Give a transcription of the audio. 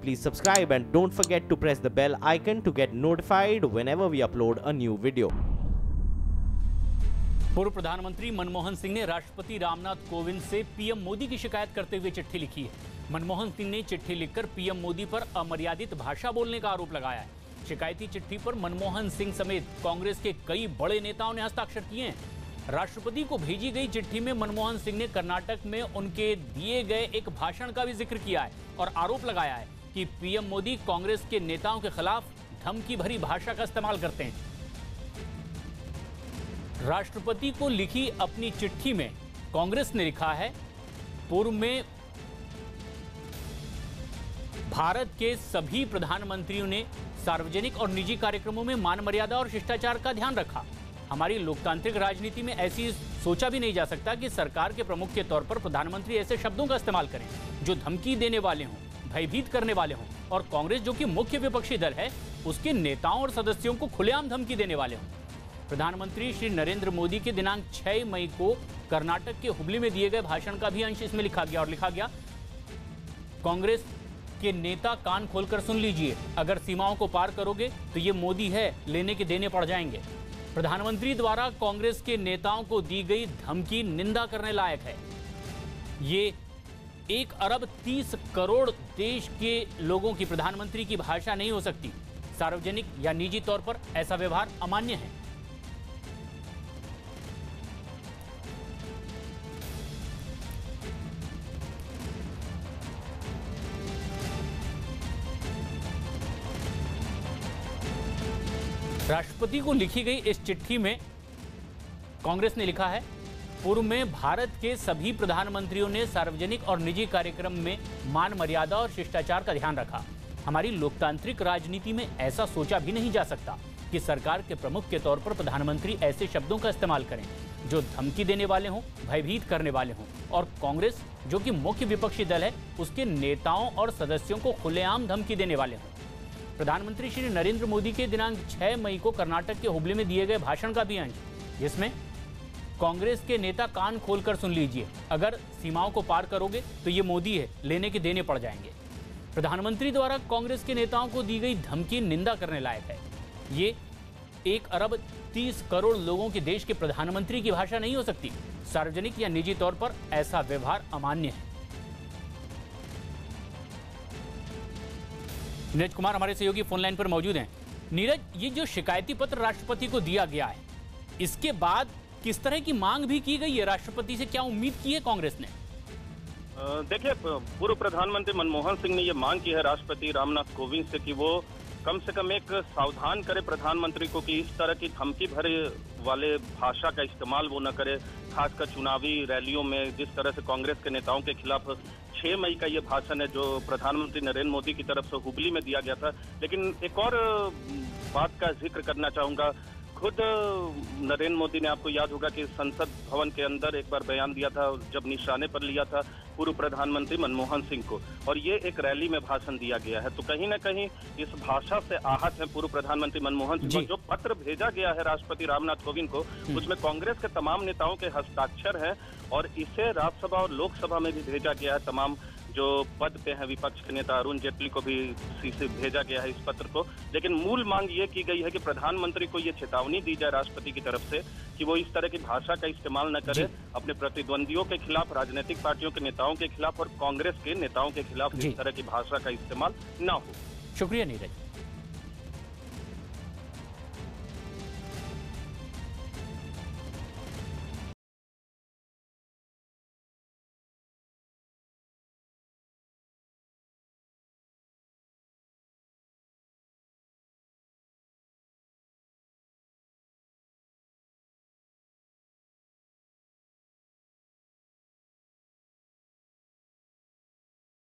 please subscribe and don't forget to press the bell icon to get notified whenever we upload a new video. पूर्व प्रधानमंत्री मनमोहन सिंह ने राष्ट्रपति रामनाथ कोविंद से PM Modi की शिकायत करते हुए चिट्ठी लिखी है। मनमोहन सिंह ने चिट्ठी लिखकर पीएम मोदी पर अमर्यादित भाषा बोलने का आरोप लगाया है। शिकायती चिट्ठी पर मनमोहन सिंह समेत कांग्रेस के कई बड़े नेताओं ने हस्ताक्षर किए हैं। राष्ट्रपति को भेजी गई चिट्ठी में मनमोहन सिंह ने कर्नाटक में उनके दिए गए एक भाषण का भी जिक्र किया है और आरोप लगाया है कि पीएम मोदी कांग्रेस के नेताओं के खिलाफ धमकी भरी भाषा का इस्तेमाल करते हैं। राष्ट्रपति को लिखी अपनी चिट्ठी में कांग्रेस ने लिखा है, पूर्व में भारत के सभी प्रधानमंत्रियों ने सार्वजनिक और निजी कार्यक्रमों में मान मर्यादा और शिष्टाचार का ध्यान रखा। हमारी लोकतांत्रिक राजनीति में ऐसी सोचा भी नहीं जा सकता कि सरकार के प्रमुख के तौर पर प्रधानमंत्री ऐसे शब्दों का इस्तेमाल करें जो धमकी देने वाले हों, भयभीत करने वाले हों और कांग्रेस जो कि मुख्य विपक्षी दल है उसके नेताओं और सदस्यों को खुलेआम धमकी देने वाले हों। प्रधानमंत्री श्री नरेंद्र मोदी के दिनांक 6 मई को कर्नाटक के हुबली में दिए गए भाषण का भी अंश इसमें लिखा गया और लिखा गया, कांग्रेस के नेता कान खोलकर सुन लीजिए, अगर सीमाओं को पार करोगे तो ये मोदी है, लेने के देने पड़ जाएंगे। प्रधानमंत्री द्वारा कांग्रेस के नेताओं को दी गई धमकी निंदा करने लायक है। ये 1 अरब 30 करोड़ देश के लोगों की प्रधानमंत्री की भाषा नहीं हो सकती। सार्वजनिक या निजी तौर पर ऐसा व्यवहार अमान्य है। राष्ट्रपति को लिखी गई इस चिट्ठी में कांग्रेस ने लिखा है, पूर्व में भारत के सभी प्रधानमंत्रियों ने सार्वजनिक और निजी कार्यक्रम में मान मर्यादा और शिष्टाचार का ध्यान रखा। हमारी लोकतांत्रिक राजनीति में ऐसा सोचा भी नहीं जा सकता कि सरकार के प्रमुख के तौर पर प्रधानमंत्री ऐसे शब्दों का इस्तेमाल करें जो धमकी देने वाले हों, भयभीत करने वाले हों और कांग्रेस जो कि मुख्य विपक्षी दल है उसके नेताओं और सदस्यों को खुलेआम धमकी देने वाले हों। प्रधानमंत्री श्री नरेंद्र मोदी के दिनांक 6 मई को कर्नाटक के हुबली में दिए गए भाषण का भी अंश, जिसमें कांग्रेस के नेता कान खोलकर सुन लीजिए, अगर सीमाओं को पार करोगे तो ये मोदी है, लेने के देने पड़ जाएंगे। प्रधानमंत्री द्वारा कांग्रेस के नेताओं को दी गई धमकी निंदा करने लायक है। ये 1 अरब 30 करोड़ लोगों के देश के प्रधानमंत्री की भाषा नहीं हो सकती। सार्वजनिक या निजी तौर पर ऐसा व्यवहार अमान्य है। नीरज कुमार हमारे सहयोगी फोन लाइन पर मौजूद हैं। नीरज, ये जो शिकायती पत्र राष्ट्रपति को दिया गया है, इसके बाद किस तरह की मांग भी की गई है? राष्ट्रपति से क्या उम्मीद की है कांग्रेस ने? देखिए, पूर्व प्रधानमंत्री मनमोहन सिंह ने ये मांग की है राष्ट्रपति रामनाथ कोविंद से कि वो कम से कम एक सावधान करे प्रधानमंत्री को कि इस तरह की धमकी भरे वाले भाषा का इस्तेमाल वो न करे, खासकर चुनावी रैलियों में। जिस तरह से कांग्रेस के नेताओं के खिलाफ 6 मई का ये भाषण है जो प्रधानमंत्री नरेंद्र मोदी की तरफ से हुबली में दिया गया था। लेकिन एक और बात का जिक्र करना चाहूंगा, खुद नरेंद्र मोदी ने, आपको याद होगा कि संसद भवन के अंदर एक बार बयान दिया था जब निशाने पर लिया था पूर्व प्रधानमंत्री मनमोहन सिंह को, और ये एक रैली में भाषण दिया गया है। तो कहीं ना कहीं इस भाषा से आहत है पूर्व प्रधानमंत्री मनमोहन सिंह को। जो पत्र भेजा गया है राष्ट्रपति रामनाथ कोविंद को, उसमें कांग्रेस के तमाम नेताओं के हस्ताक्षर हैं और इसे राज्यसभा और लोकसभा में भी भेजा गया है। तमाम जो पद पे हैं विपक्ष के नेता अरुण जेटली को भी भेजा गया है इस पत्र को। लेकिन मूल मांग ये की गई है कि प्रधानमंत्री को ये चेतावनी दी जाए राष्ट्रपति की तरफ से कि वो इस तरह की भाषा का इस्तेमाल न करे अपने प्रतिद्वंदियों के खिलाफ, राजनीतिक पार्टियों के नेताओं के खिलाफ और कांग्रेस के नेताओं के खिलाफ इस तरह की भाषा का इस्तेमाल न हो। शुक्रिया नीरज।